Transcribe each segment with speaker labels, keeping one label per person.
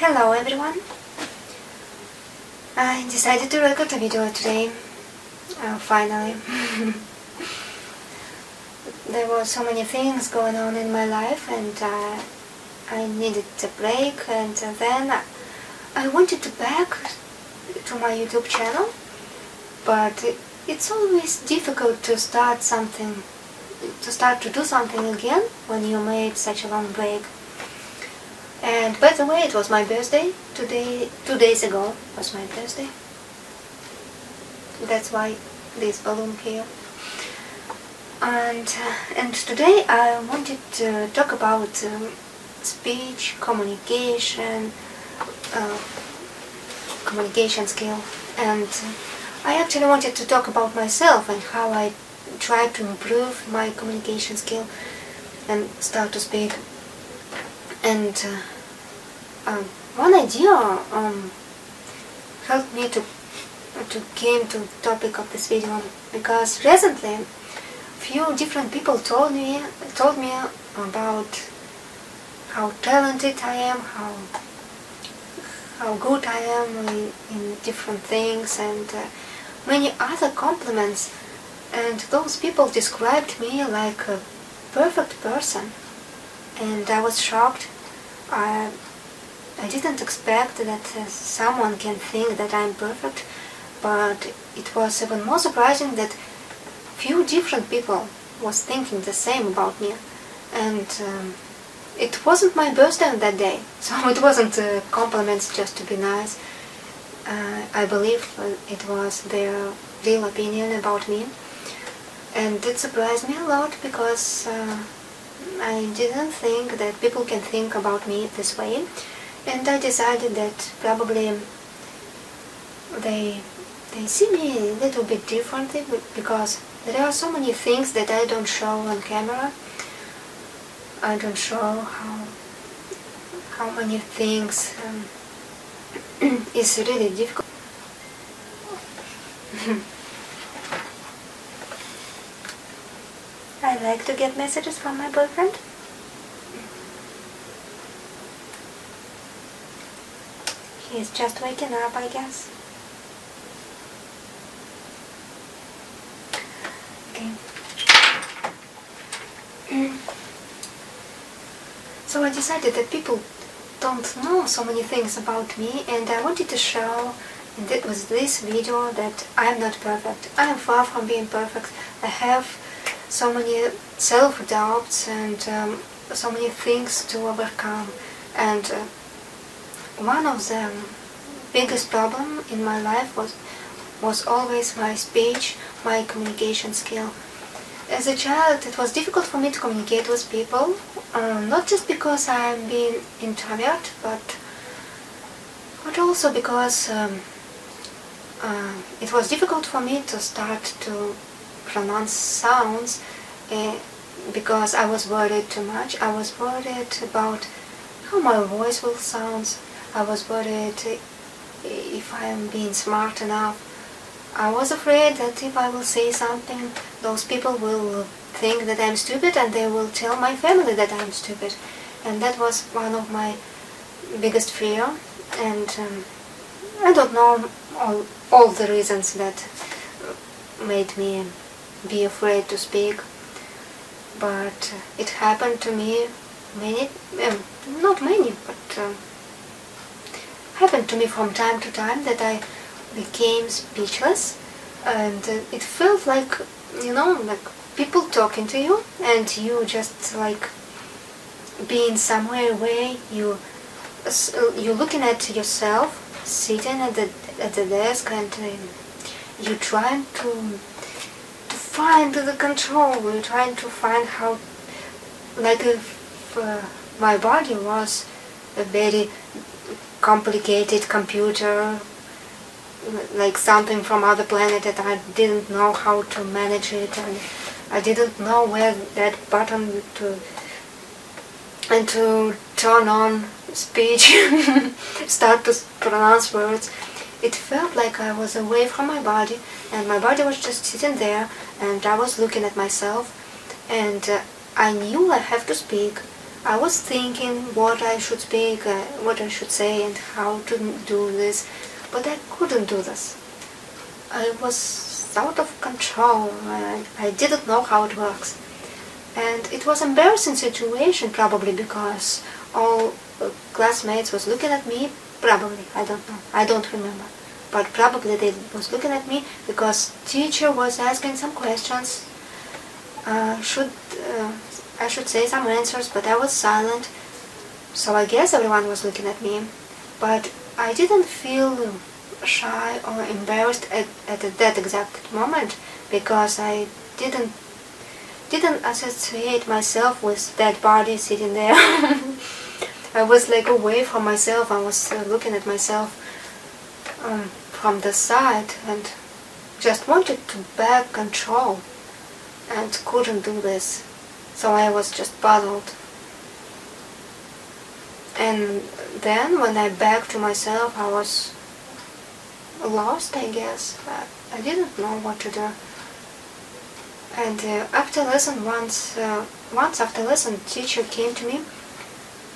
Speaker 1: Hello everyone! I decided to record a video today, finally. There were so many things going on in my life and I needed a break, and then I wanted to back to my YouTube channel, but it's always difficult to start to do something again when you made such a long break. And by the way, it was my birthday today. 2 days ago was my birthday. That's why this balloon here. And today I wanted to talk about speech, communication skill, and I actually wanted to talk about myself and how I tried to improve my communication skill and start to speak. And one idea helped me to came to the topic of this video, because recently few different people told me about how talented I am, how good I am in different things, and many other compliments. And those people described me like a perfect person, and I was shocked. I didn't expect that someone can think that I'm perfect, but it was even more surprising that few different people was thinking the same about me. And it wasn't my birthday on that day, so it wasn't compliments just to be nice. I believe it was their real opinion about me, and it surprised me a lot, because I didn't think that people can think about me this way, and I decided that probably they see me a little bit differently, because there are so many things that I don't show on camera. I don't show how many things is really difficult. I like to get messages from my boyfriend. He's just waking up, I guess. Okay. So I decided that people don't know so many things about me, and I wanted to show with this video that I'm not perfect. I am far from being perfect. I have so many self-doubts and so many things to overcome, and one of the biggest problem in my life was always my speech, my communication skill. As a child, it was difficult for me to communicate with people, not just because I'm being introvert, but also because it was difficult for me to start to pronounce sounds, because I was worried too much. I was worried about how my voice will sound. I was worried if I am being smart enough. I was afraid that if I will say something, those people will think that I'm stupid, and they will tell my family that I'm stupid. And that was one of my biggest fear. And I don't know all the reasons that made me be afraid to speak, but it happened to me not many, but happened to me from time to time that I became speechless, and it felt like, like people talking to you, and you just like being somewhere away. You're looking at yourself sitting at the desk, and you're trying to find the control. You're trying to find how, like if my body was a very complicated computer, like something from other planet, that I didn't know how to manage it, and I didn't know where that button to turn on speech, start to pronounce words. It felt like I was away from my body, and my body was just sitting there, and I was looking at myself, and I knew I have to speak. I was thinking what I should speak, what I should say, and how to do this, but I couldn't do this. I was out of control. I didn't know how it works. And it was an embarrassing situation, probably because all classmates was looking at me. Probably, I don't know. I don't remember. But probably they was looking at me because teacher was asking some questions. I should say some answers, but I was silent. So I guess everyone was looking at me. But I didn't feel shy or embarrassed at that exact moment because I didn't associate myself with that body sitting there. I was like away from myself. I was looking at myself from the side and just wanted to back control and couldn't do this. So I was just puzzled. And then when I back to myself, I was lost, I guess. I didn't know what to do. And after lesson, once after lesson, teacher came to me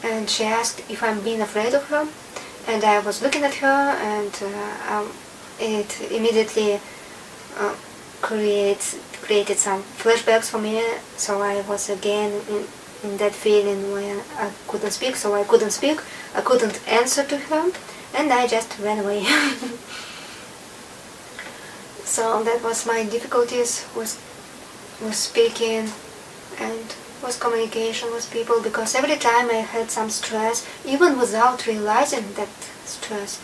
Speaker 1: and she asked if I'm being afraid of her. And I was looking at her, and it immediately created some flashbacks for me. So I was again in that feeling when I couldn't speak. So I couldn't speak, I couldn't answer to her, and I just ran away. So that was my difficulties with speaking and with communication with people, because every time I had some stress, even without realizing that stress,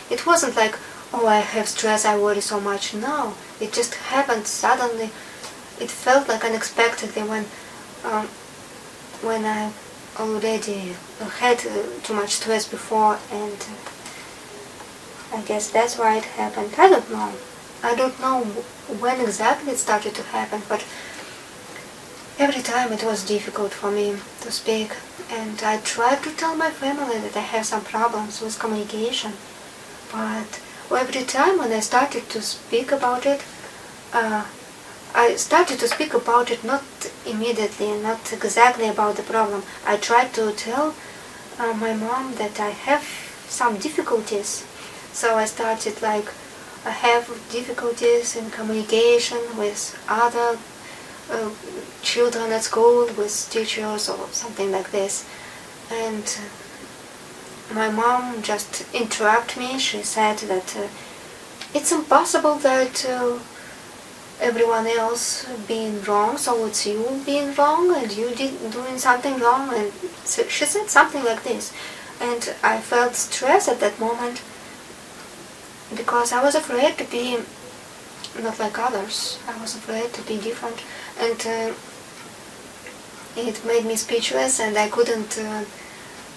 Speaker 1: it wasn't like, oh, I have stress, I worry so much. No, it just happened suddenly. It felt like unexpectedly when I already had too much stress before, and I guess that's why it happened. I don't know when exactly it started to happen, but every time it was difficult for me to speak, and I tried to tell my family that I have some problems with communication, but every time when I started to speak about it, I started to speak about it not immediately, not exactly about the problem. I tried to tell my mom that I have some difficulties, so I started like, I have difficulties in communication with other children at school, with teachers or something like this. And my mom just interrupted me. She said that it's impossible that everyone else being wrong, so it's you being wrong and you doing something wrong. And so she said something like this. And I felt stress at that moment because I was afraid to be not like others. I was afraid to be different, and it made me speechless, and I couldn't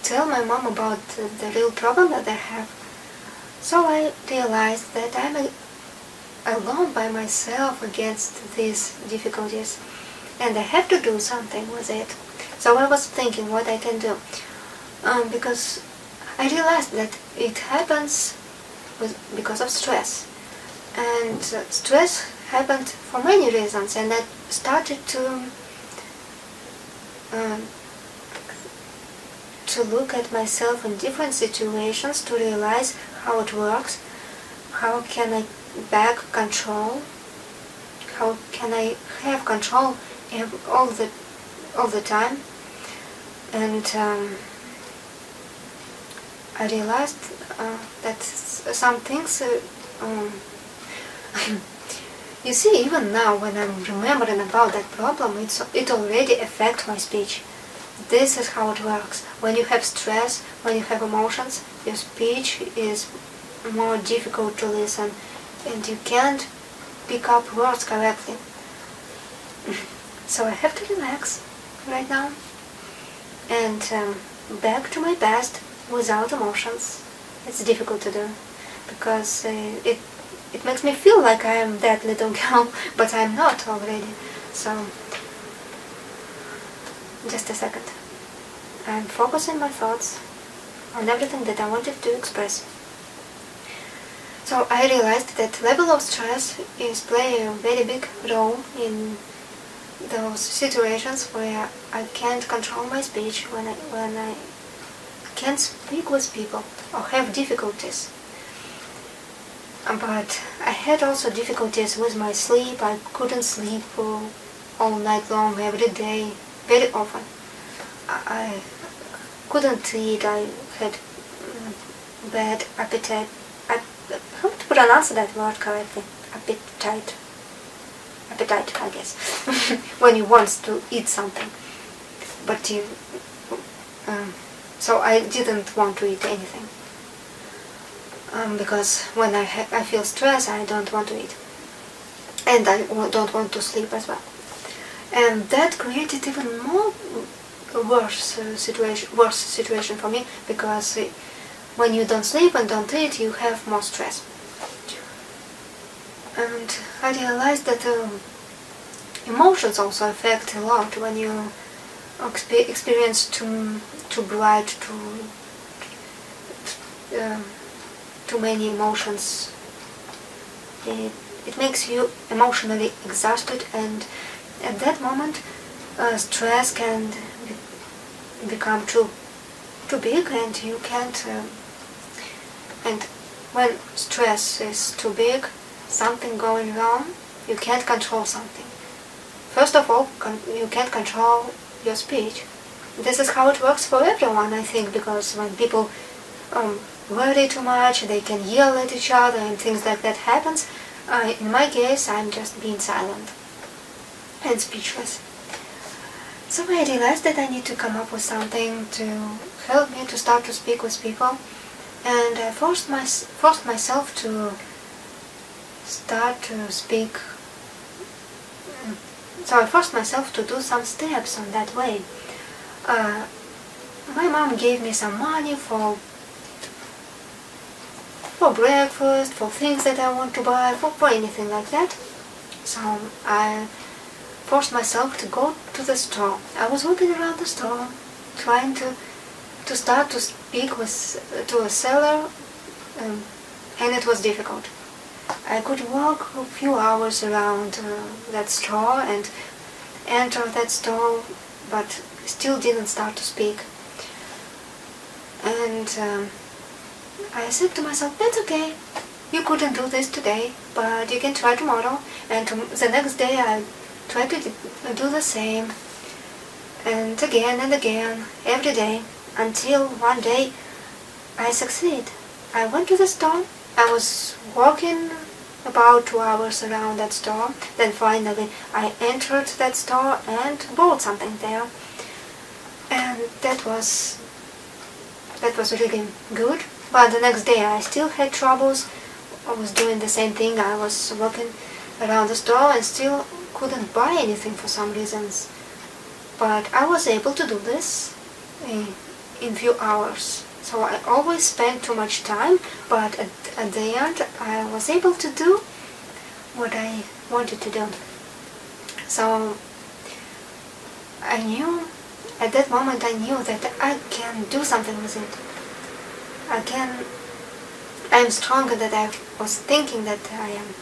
Speaker 1: tell my mom about the real problem that I have. So I realized that I'm alone by myself against these difficulties, and I have to do something with it. So I was thinking what I can do, because I realized that it happens because of stress. And stress happened for many reasons, and I started to look at myself in different situations to realize how it works, how can I back control, how can I have control all the time. And I realized that some things you see, even now when I'm remembering about that problem, it already affects my speech. This is how it works. When you have stress, when you have emotions, your speech is more difficult to listen, and you can't pick up words correctly. So I have to relax right now and back to my past without emotions. It's difficult to do because it makes me feel like I am that little girl, but I'm not already. So, just a second. I'm focusing my thoughts on everything that I wanted to express. So I realized that level of stress is playing a very big role in those situations where I can't control my speech, when I can't speak with people or have difficulties. But I had also difficulties with my sleep. I couldn't sleep all night long, every day, very often. I couldn't eat. I had bad appetite. How to pronounce that word correctly? Appetite, I guess. When you want to eat something, but you. So I didn't want to eat anything. Because when I feel stress, I don't want to eat, and I don't want to sleep as well, and that created even more worse situation for me, because when you don't sleep and don't eat, you have more stress. And I realized that emotions also affect a lot when you experience too bright, too many emotions. It makes you emotionally exhausted, and at that moment stress can become too big, and you can't and when stress is too big, something going wrong, you can't control something. First of all, you can't control your speech. This is how it works for everyone, I think, because when people worry too much, they can yell at each other and things like that happens. In my case, I'm just being silent and speechless. So I realized that I need to come up with something to help me to start to speak with people, and I forced myself to start to speak. So I forced myself to do some steps on that way. My mom gave me some money for breakfast, for things that I want to buy, for anything like that. So I forced myself to go to the store. I was walking around the store, trying to start to speak to a seller, and it was difficult. I could walk a few hours around that store and enter that store, but still didn't start to speak. And I said to myself, that's okay, you couldn't do this today, but you can try tomorrow. And the next day I tried to do the same, and again, every day, until one day I succeed. I went to the store. I was walking about 2 hours around that store. Then finally I entered that store and bought something there. And that was really good. But the next day I still had troubles. I was doing the same thing. I was walking around the store and still couldn't buy anything for some reasons. But I was able to do this in few hours. So I always spent too much time, but at the end I was able to do what I wanted to do. So at that moment I knew that I can do something with it. I'm stronger than I was thinking that I am.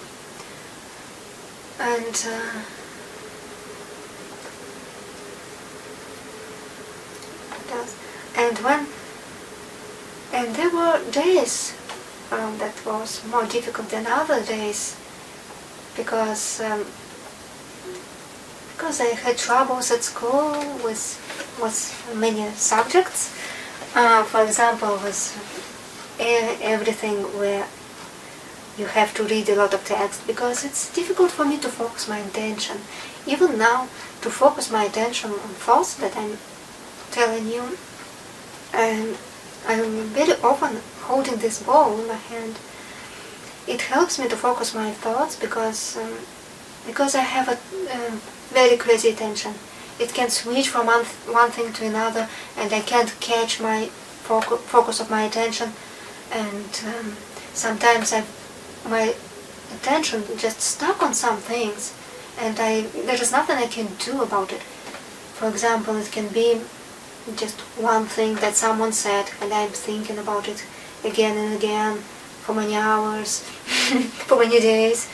Speaker 1: And there were days that was more difficult than other days, because I had troubles at school with many subjects. For example, with everything where you have to read a lot of text, because it's difficult for me to focus my attention. Even now, to focus my attention on thoughts that I'm telling you, and I'm very often holding this ball in my hand. It helps me to focus my thoughts because I have a very crazy attention. It can switch from one thing to another, and I can't catch my focus of my attention. And sometimes my attention just stuck on some things, and there is nothing I can do about it. For example, it can be just one thing that someone said, and I'm thinking about it again and again for many hours, for many days,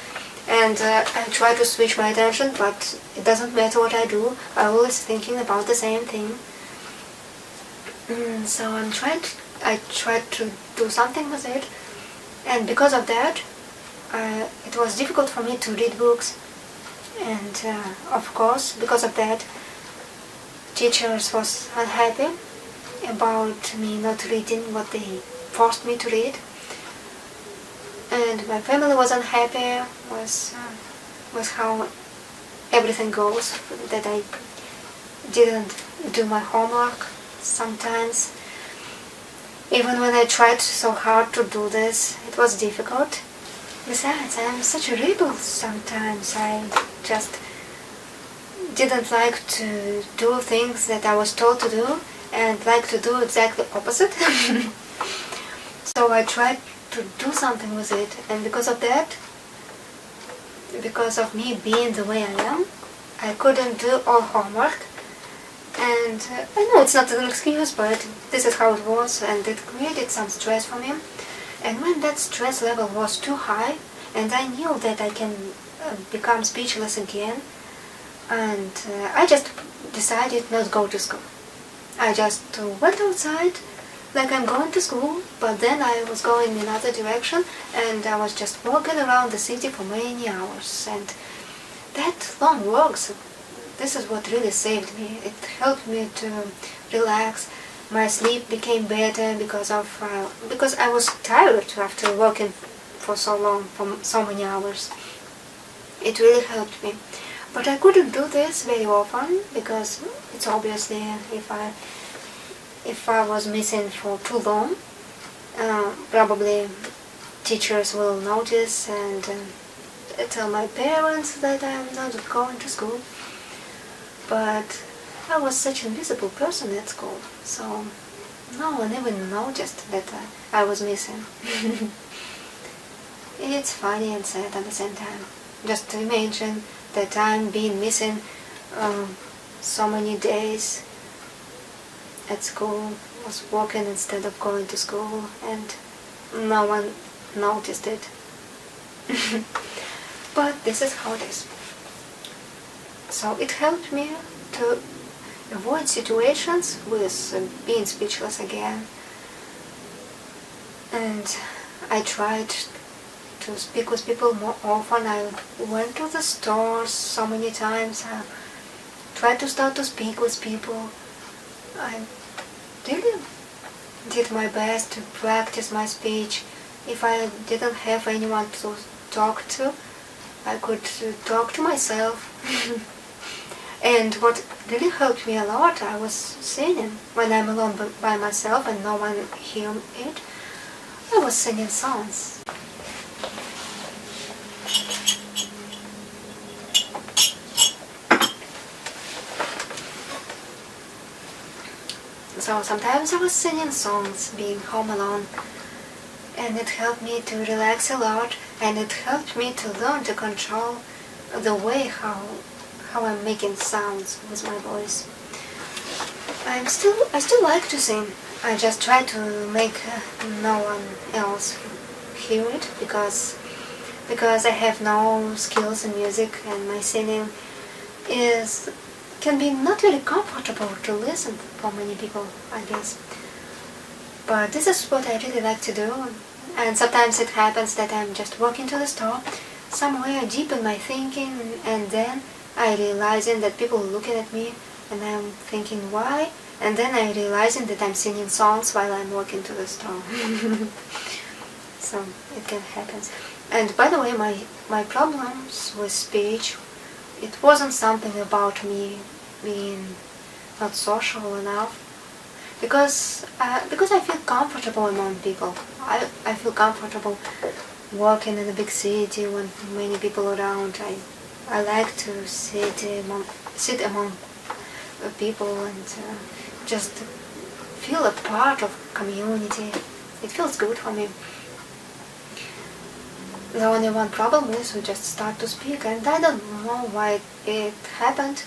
Speaker 1: And I try to switch my attention, but it doesn't matter what I do. I'm always thinking about the same thing. So I tried to do something with it, and because of that, it was difficult for me to read books. And of course, because of that, teachers was unhappy about me not reading what they forced me to read. And my family was unhappy with how everything goes, that I didn't do my homework sometimes. Even when I tried so hard to do this, it was difficult. Besides, I'm such a rebel sometimes. I just didn't like to do things that I was told to do, and like to do exactly opposite. So I tried to do something with it, and because of that, because of me being the way I am, I couldn't do all homework. And I know it's not an excuse, but this is how it was, and it created some stress for me. And when that stress level was too high, and I knew that I can become speechless again, and I just decided not to go to school. I just went outside like I'm going to school, but then I was going in another direction, and I was just walking around the city for many hours. And that long walks, this is what really saved me. It helped me to relax. My sleep became better because I was tired after working for so long, for so many hours. It really helped me. But I couldn't do this very often because it's obviously if I was missing for too long, probably teachers will notice and tell my parents that I'm not going to school. But I was such an invisible person at school, so no one even noticed that I was missing. It's funny and sad at the same time. Just to imagine that I'm being missing so many days at school, was walking instead of going to school, and no one noticed it. But this is how it is. So it helped me to avoid situations with being speechless again. And I tried to speak with people more often. I went to the stores so many times. I tried to start to speak with people. I really did my best to practice my speech. If I didn't have anyone to talk to, I could talk to myself. And what really helped me a lot, I was singing. When I'm alone by myself and no one hears it, I was singing songs. So sometimes I was singing songs, being home alone, and it helped me to relax a lot, and it helped me to learn to control the way how I'm making sounds with my voice. I still like to sing. I just try to make no one else hear it because I have no skills in music, and my singing can be not very comfortable to listen for many people, I guess. But this is what I really like to do, and sometimes it happens that I'm just walking to the store, somewhere deep in my thinking, and then I realizing that people are looking at me, and I'm thinking why, and then I realizing that I'm singing songs while I'm walking to the store. So it can happen. And by the way, my problems with speech, it wasn't something about me being not social enough, because I feel comfortable among people. I feel comfortable walking in a big city when many people around. I like to sit among people and just feel a part of community. It feels good for me. The only one problem is we just start to speak, and I don't know why it happened,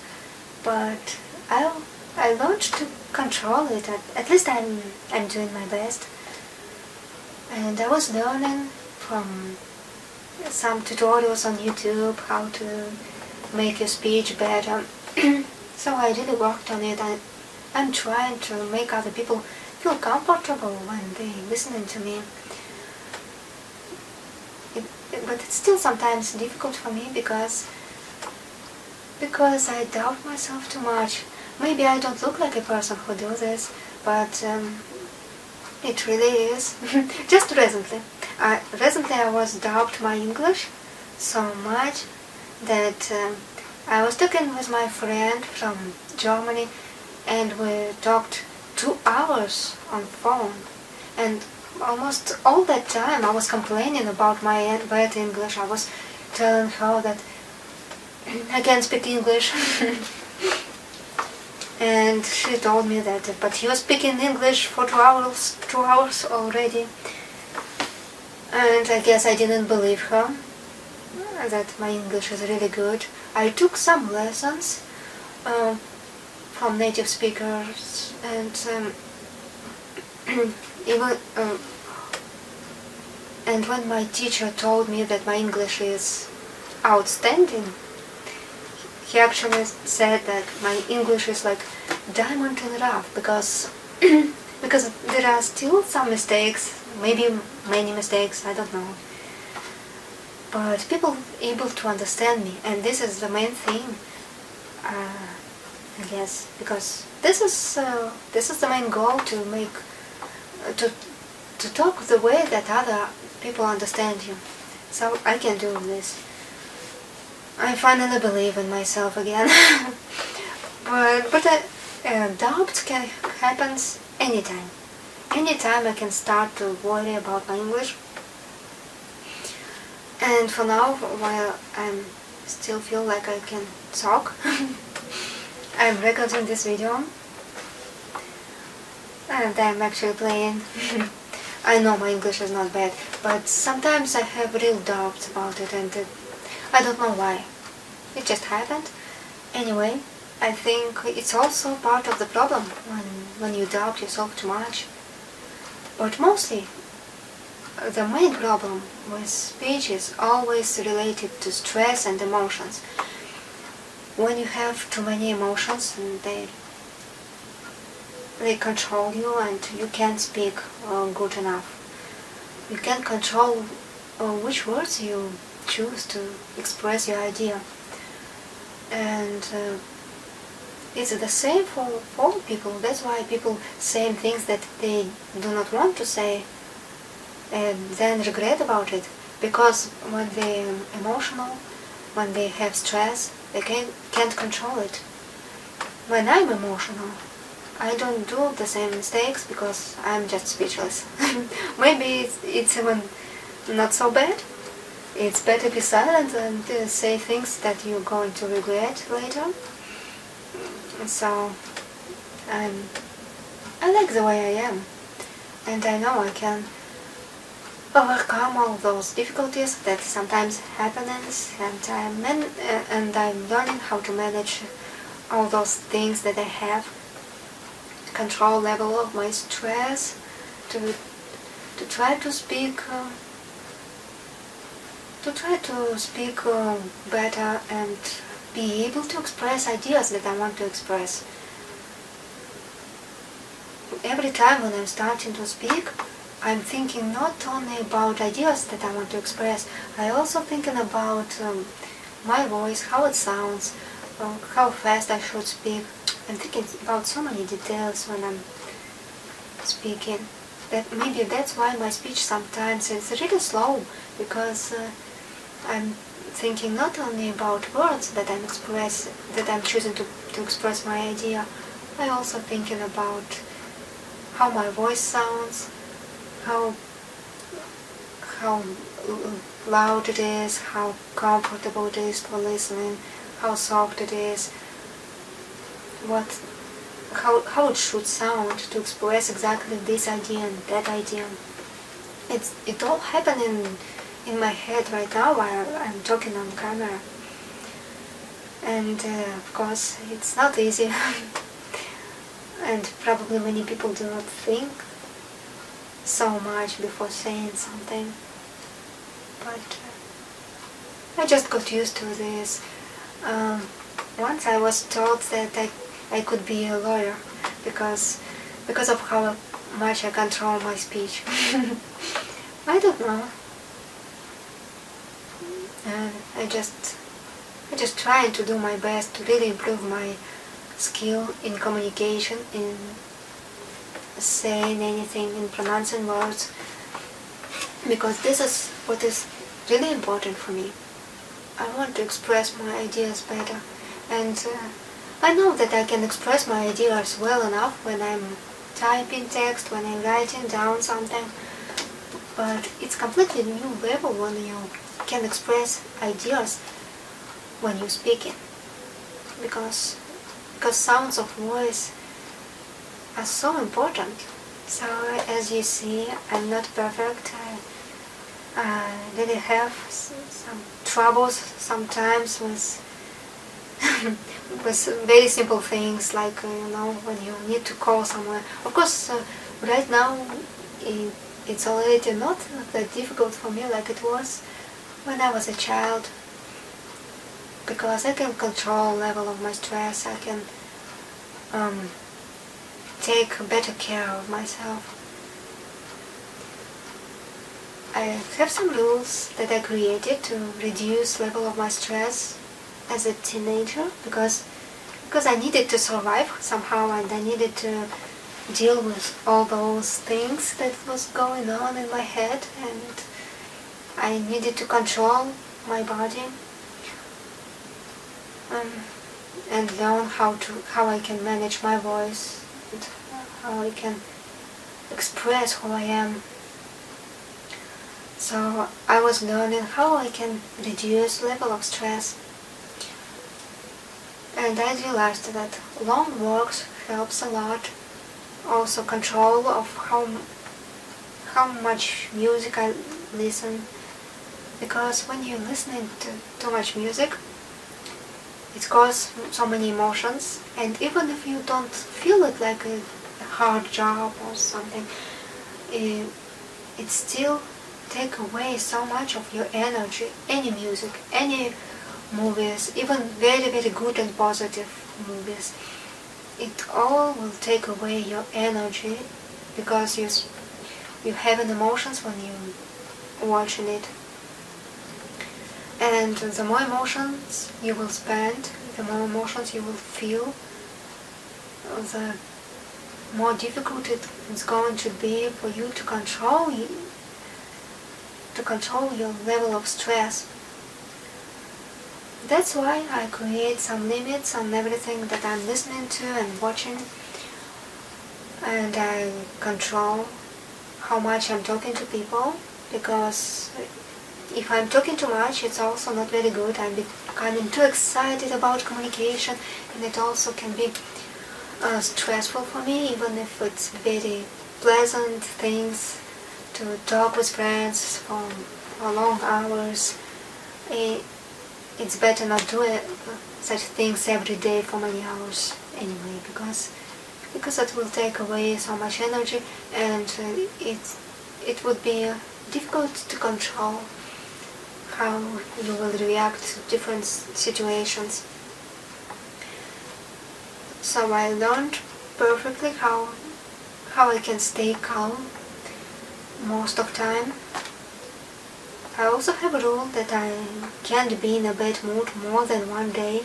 Speaker 1: but I learned to control it. At least I'm doing my best, and I was learning from some tutorials on YouTube how to make your speech better. So I really worked on it, and I'm trying to make other people feel comfortable when they listening to me. But it's still sometimes difficult for me because I doubt myself too much. Maybe I don't look like a person who does this, but it really is. Just recently. Recently I was doubt my English so much that I was talking with my friend from Germany, and we talked 2 hours on phone, and almost all that time I was complaining about my bad English. I was telling her that I can't speak English. And she told me that, but you speaking English for 2 hours already. And I guess I didn't believe her, that my English is really good. I took some lessons from native speakers, and even and when my teacher told me that my English is outstanding, he actually said that my English is like diamond in the rough, because because there are still some mistakes, maybe many mistakes, I don't know. But people able to understand me, and this is the main thing, I guess, because this is the main goal, to make to talk the way that other people understand you. So I can do this. I finally believe in myself again. but doubt can happen anytime. Anytime I can start to worry about my English. And for now, while I still feel like I can talk, I'm recording this video, and I'm actually playing. I know my English is not bad, but sometimes I have real doubts about it, and I don't know why. It just happened. Anyway, I think it's also part of the problem when you doubt yourself too much. But mostly, the main problem with speech is always related to stress and emotions. When you have too many emotions, and they control you, and you can't speak good enough. You can't control which words you choose to express your idea. And it's the same for all people. That's why people say things that they do not want to say, and then regret about it. Because when they're emotional, when they have stress, they can't control it. When I'm emotional, I don't do the same mistakes because I'm just speechless. Maybe it's even not so bad. It's better be silent and say things that you're going to regret later. So I like the way I am, and I know I can overcome all those difficulties that sometimes happen, and I'm learning how to manage all those things that I have. Control level of my stress, to try to speak better, and be able to express ideas that I want to express. Every time when I'm starting to speak, I'm thinking not only about ideas that I want to express, I also thinking about my voice, how it sounds, how fast I should speak. I'm thinking about so many details when I'm speaking. Maybe that's why my speech sometimes is really slow, because I'm thinking not only about words that I'm choosing to express my idea. I also thinking about how my voice sounds, how loud it is, how comfortable it is for listening, how soft it is, how it should sound to express exactly this idea and that idea. It all happening in my head right now while I'm talking on camera. And of course it's not easy. And probably many people do not think so much before saying something. But I just got used to this. Once I was told that I could be a lawyer because of how much I control my speech. I don't know. And I just trying to do my best to really improve my skill in communication, in saying anything, in pronouncing words, because this is what is really important for me. I want to express my ideas better, and I know that I can express my ideas well enough when I'm typing text, when I'm writing down something, but it's completely new level when you can express ideas when you're speaking, because sounds of voice are so important. So as you see, I'm not perfect. I really have some troubles sometimes with with very simple things, like when you need to call someone. Of course, right now it's already not that difficult for me like it was when I was a child, because I can control level of my stress. I can take better care of myself. I have some rules that I created to reduce level of my stress as a teenager, because I needed to survive somehow, and I needed to deal with all those things that was going on in my head, and I needed to control my body and learn how I can manage my voice, and how I can express who I am. So I was learning how I can reduce level of stress, and I realized that long walks helps a lot. Also control of how much music I listen, because when you're listening to too much music, it causes so many emotions, and even if you don't feel it like a hard job or something, it still take away so much of your energy. Any music, any movies, even very, very good and positive movies, it all will take away your energy, because you have emotions when you're watching it. And the more emotions you will spend, the more emotions you will feel, the more difficult it is going to be for you to control your level of stress. That's why I create some limits on everything that I'm listening to and watching, and I control how much I'm talking to people, because if I'm talking too much, it's also not very good. I'm becoming too excited about communication, and it also can be stressful for me, even if it's very pleasant things to talk with friends for long hours. It's better not do such things every day for many hours anyway, because it will take away so much energy, and it would be difficult to control how you will react to different situations. So I learned perfectly how I can stay calm most of time. I also have a rule that I can't be in a bad mood more than one day.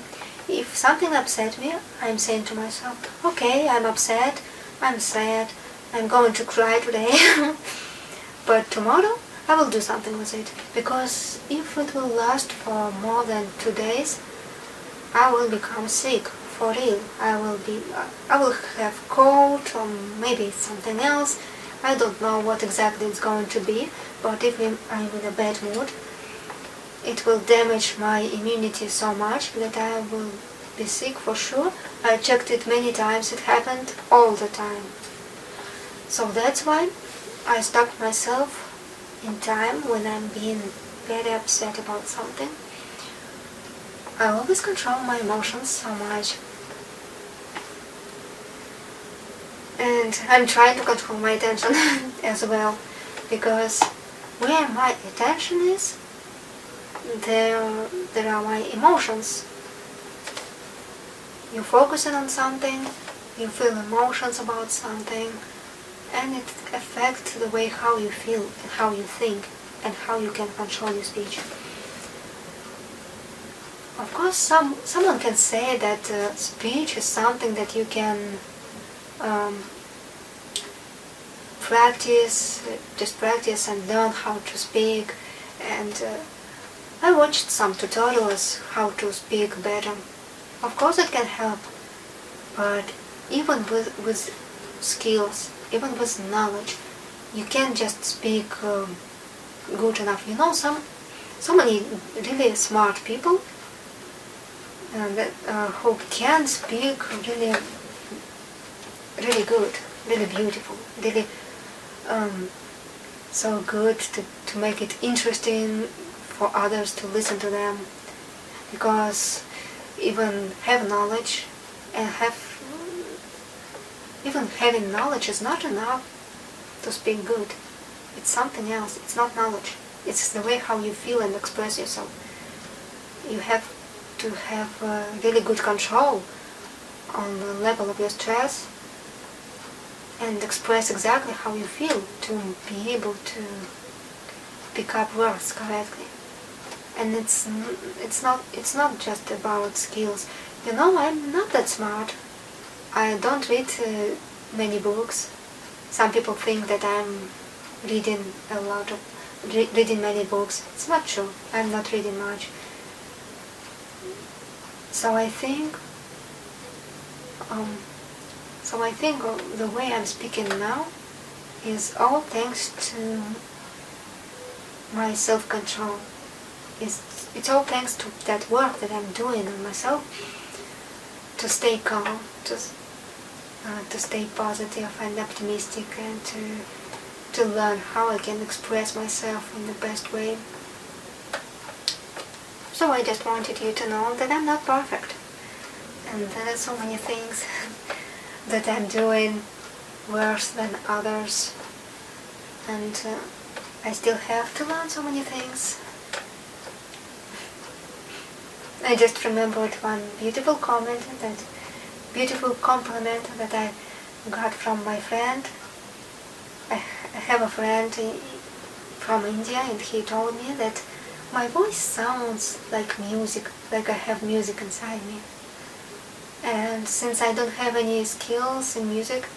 Speaker 1: If something upset me, I'm saying to myself, okay, I'm upset, I'm sad, I'm going to cry today, but tomorrow I will do something with it, because if it will last for more than 2 days, I will become sick for real. I will have cold, or maybe something else. I don't know what exactly it's going to be, but if I'm in a bad mood, it will damage my immunity so much that I will be sick for sure. I checked it many times, it happened all the time. So that's why I stop myself in time when I'm being very upset about something. I always control my emotions so much. And I'm trying to control my attention as well, because where my attention is, there are my emotions. You're focusing on something, you feel emotions about something, and it affects the way how you feel and how you think and how you can control your speech. Of course, someone can say that speech is something that you can just practice and learn how to speak. And I watched some tutorials how to speak better. Of course it can help, but even with skills, even with knowledge, you can't just speak good enough. You know, so many really smart people who can speak really, really good, really beautiful, really so good to make it interesting for others to listen to them, because even have knowledge and even having knowledge is not enough to speak good. It's something else. It's not knowledge. It's the way how you feel and express yourself. You have to have really good control on the level of your stress and express exactly how you feel to be able to pick up words correctly. And it's not just about skills. You know, I'm not that smart. I don't read many books. Some people think that I'm reading reading many books. It's not true. I'm not reading much. So I think the way I'm speaking now is all thanks to my self-control. It's all thanks to that work that I'm doing on myself to stay calm, to stay positive and optimistic, and to learn how I can express myself in the best way. So I just wanted you to know that I'm not perfect, and there are so many things that I'm doing worse than others, and I still have to learn so many things. I just remembered one beautiful compliment that I got from my friend. I have a friend from India, and he told me that my voice sounds like music, like I have music inside me. And since I don't have any skills in music,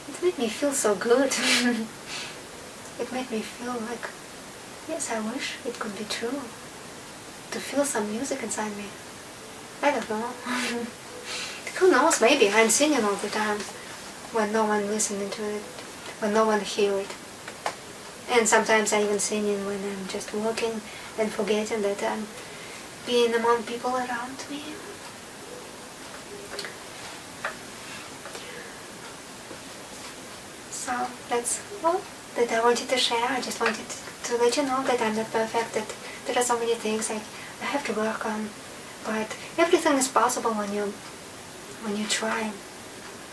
Speaker 1: it made me feel so good. It made me feel like, yes, I wish it could be true, to feel some music inside me. I don't know. Who knows, maybe I'm singing all the time when no one listening to it, when no one hear it. And sometimes I even singing when I'm just walking and forgetting that I'm being among people around me. So that's all that I wanted to share. I just wanted to let you know that I'm not perfect, that there are so many things I have to work on, but everything is possible when you try,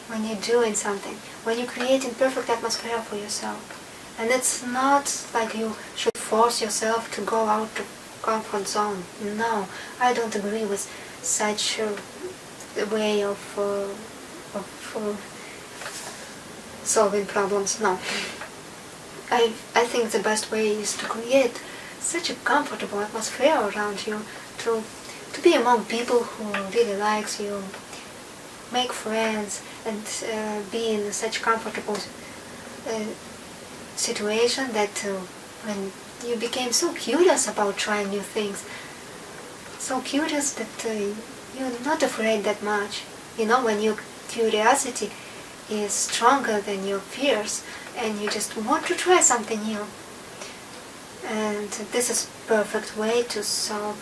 Speaker 1: when you're doing something, when you're creating perfect atmosphere for yourself. And it's not like you should force yourself to go out of comfort zone. No, I don't agree with such a way of solving problems. No. I think the best way is to create such a comfortable atmosphere around you, to be among people who really likes you, make friends, and be in such comfortable situation that when you became so curious about trying new things, so curious that you're not afraid that much. You know, when your curiosity is stronger than your fears, and you just want to try something new. And this is perfect way to solve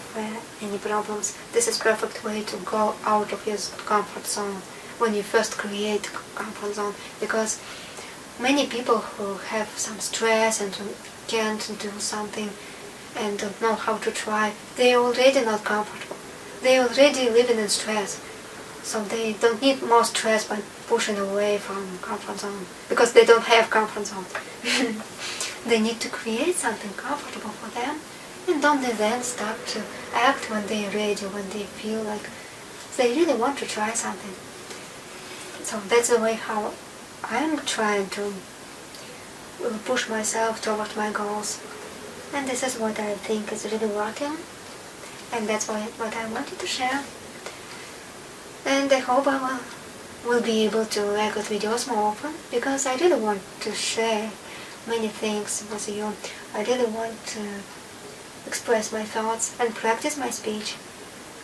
Speaker 1: any problems. This is perfect way to go out of your comfort zone when you first create comfort zone, because many people who have some stress and who can't do something and don't know how to try, they are already not comfortable. They are already living in stress. So they don't need more stress by pushing away from comfort zone, because they don't have comfort zone. They need to create something comfortable for them And don't they then start to act when they're ready, when they feel like they really want to try something? So that's the way how I'm trying to push myself toward my goals. And this is what I think is really working. And that's what I wanted to share. And I hope I will be able to record videos more often, because I really want to share many things with you. I really want to express my thoughts and practice my speech,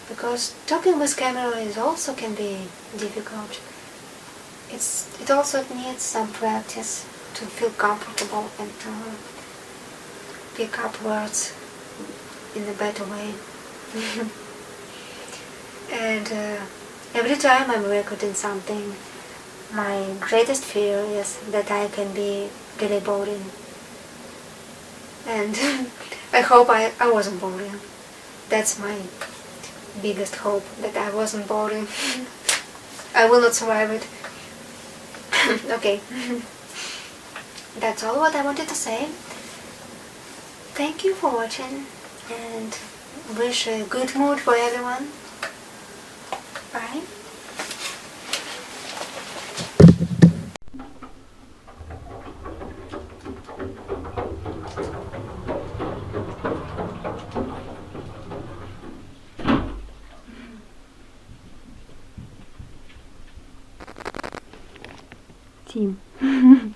Speaker 1: because talking with camera is also can be difficult. It also needs some practice to feel comfortable and to pick up words in a better way. And every time I'm recording something, my greatest fear is that I can be really boring. And I hope I wasn't boring. That's my biggest hope, that I wasn't boring. I will not survive it. Okay. That's all what I wanted to say. Thank you for watching, and wish a good mood for everyone. Bye.
Speaker 2: Team.